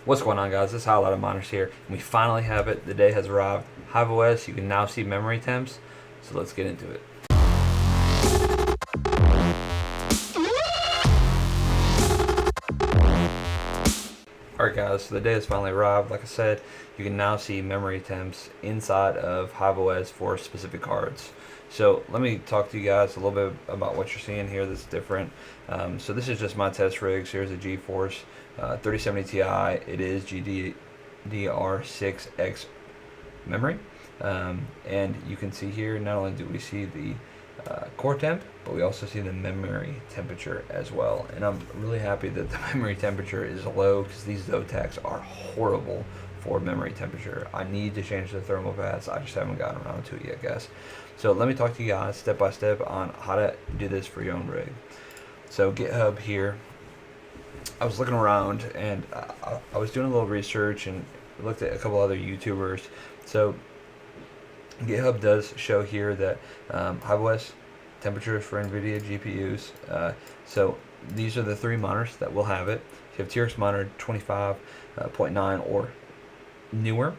What's going on, guys? This is Highlighted Miners here, and we finally have it. The day has arrived. HiveOS, you can now see memory temps, so let's get into it. Alright guys, so the day has finally arrived. Like I said, you can now see memory temps inside of HiveOS for specific cards. So let me talk to you guys a little bit about what you're seeing here that's different. So this is just my test rigs. Here's a GeForce 3070 Ti. It is GDDR6X memory. And you can see here, not only do we see the core temp, but we also see the memory temperature as well. And I'm really happy that the memory temperature is low, because these Zotacs are horrible for memory temperature. I need to change the thermal pads. I just haven't gotten around to it yet, guys. So let me talk to you guys step by step on how to do this for your own rig. So Github here, I was looking around and I was doing a little research and looked at a couple other YouTubers. So Github does show here that HiveOS temperatures for NVIDIA GPUs. So these are the three monitors that will have it. So you have TRX monitor 25.9 or newer,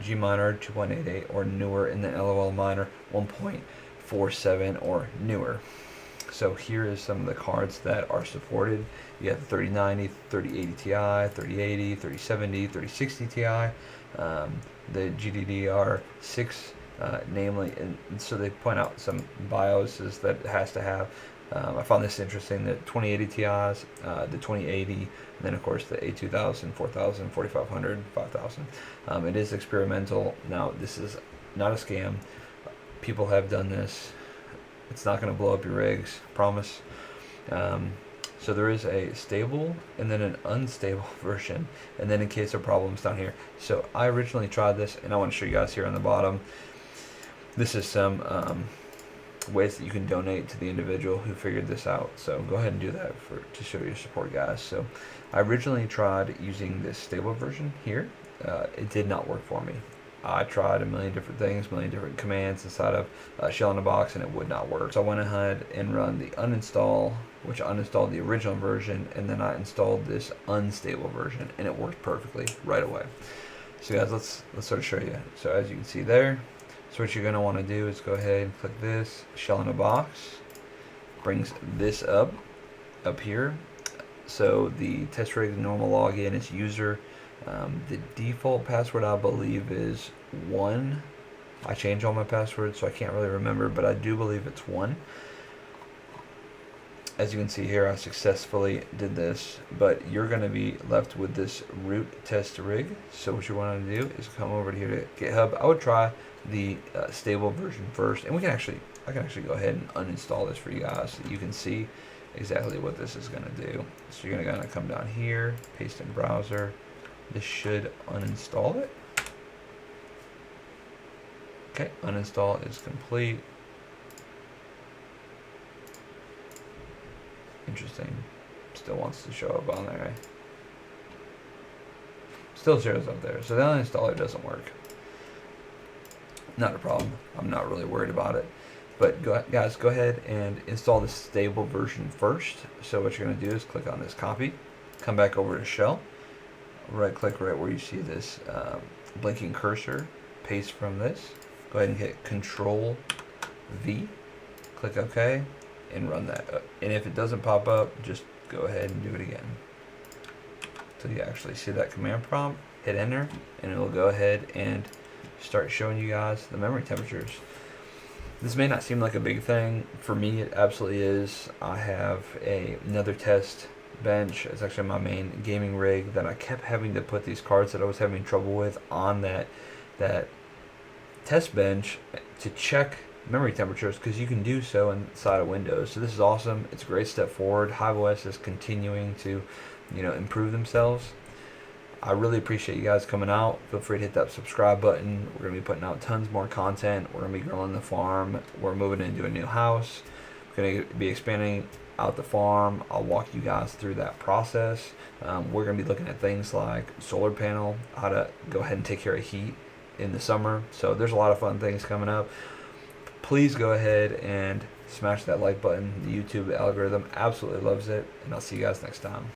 G monitor 2.88 or newer, and the LOL monitor 1.47 or newer. So here is some of the cards that are supported. You have the 3090, 3080 Ti, 3080, 3070, 3060 Ti, the GDDR6, namely, and so they point out some BIOSes that it has to have. I found this interesting, the 2080 Ti's, the 2080, and then of course the A2000, 4000, 4500, 5000. It is experimental. Now this is not a scam. People have done this. It's not going to blow up your rigs, promise. So there is a stable and then an unstable version, and then in case of problems down here. So I originally tried this, and I want to show you guys here on the bottom. This is some ways that you can donate to the individual who figured this out. So go ahead and do that to show your support, guys. So I originally tried using this stable version here. It did not work for me. I tried a million different things, a million different commands inside of Shellinabox, and it would not work. So I went ahead and run the uninstall, which uninstalled the original version, and then I installed this unstable version, and it worked perfectly right away. So guys, let's sort of show you. So as you can see there, so what you're going to want to do is go ahead and click this. Shellinabox brings this up here. So the test rig normal login is user. The default password, I believe, is 1. I change all my passwords, so I can't really remember, but I do believe it's 1. As you can see here, I successfully did this, but you're going to be left with this root test rig. So what you want to do is come over here to GitHub. I would try the stable version first, and I can actually go ahead and uninstall this for you guys so you can see exactly what this is going to do. So you're going to come down here, paste in browser. This should uninstall it. Okay, uninstall is complete. Interesting. Still wants to show up on there. Still shows up there. So the uninstaller doesn't work. Not a problem. I'm not really worried about it. But guys, go ahead and install the stable version first. So what you're going to do is click on this copy. Come back over to Shell. Right click right where you see this blinking cursor, paste from this, go ahead and hit Control V, click OK, and run that. And if it doesn't pop up, just go ahead and do it again until you actually see that command prompt. Hit enter, and it will go ahead and start showing you guys the memory temperatures. This may not seem like a big thing. For me, it absolutely is. I have another test bench. It's actually my main gaming rig that I kept having to put these cards that I was having trouble with on that test bench to check memory temperatures, because you can do so inside of Windows. So this is awesome. It's a great step forward. HiveOS is continuing to improve themselves. I really appreciate you guys coming out. Feel free to hit that subscribe button. We're going to be putting out tons more content. We're going to be growing the farm. We're moving into a new house. We're going to be expanding out the farm. I'll walk you guys through that process. We're going to be looking at things like solar panel, how to go ahead and take care of heat in the summer. So there's a lot of fun things coming up. Please go ahead and smash that like button. The YouTube algorithm absolutely loves it, and I'll see you guys next time.